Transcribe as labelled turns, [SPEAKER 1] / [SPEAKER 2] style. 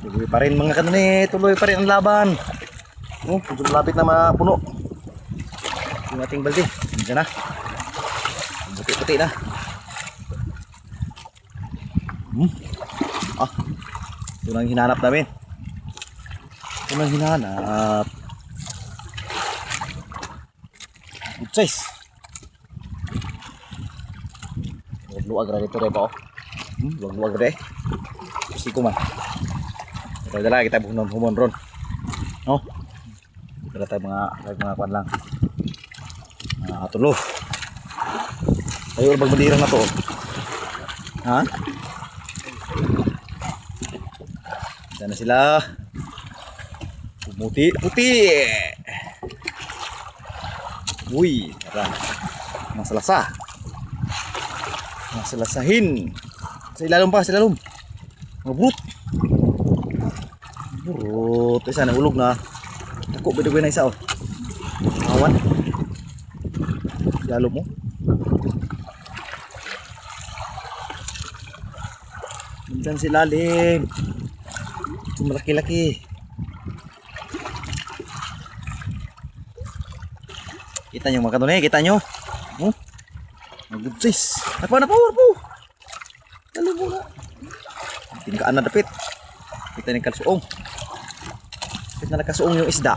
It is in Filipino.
[SPEAKER 1] Tuloy pa rin mga kanani, tuloy pa rin ang laban. Oh, medyo malapit na mapuno yung ating balde. Diyan na. Puti-puti na. Ito nang hinanap namin. Ito nang hinanap. Good size. Luwag na dito rin pa, oh. Luwag rin. Gusto ko man. Ito dala kita humon ron. No? Dala tayo mga kwan lang. Tulo. Tayo ulang magbandirang na to, oh. Ha? Diyan na sila. Puti. Uy, tara. Masalasa. Masalasahin. Sa ilalom pa, sa ilalom. Mga burot. Burot. Isa na, ulog na. Ako, bidogoy na isa, oh. Awan. Ilalom mo. Minsan si lalim. Malaki-laki. Kita nyo mga kanone, kita nyo. Good size. Napaw. Lalo mo na. Tingkaan na dapit. Kita nyo kalsuong. Dapit na nakasuong yung isda.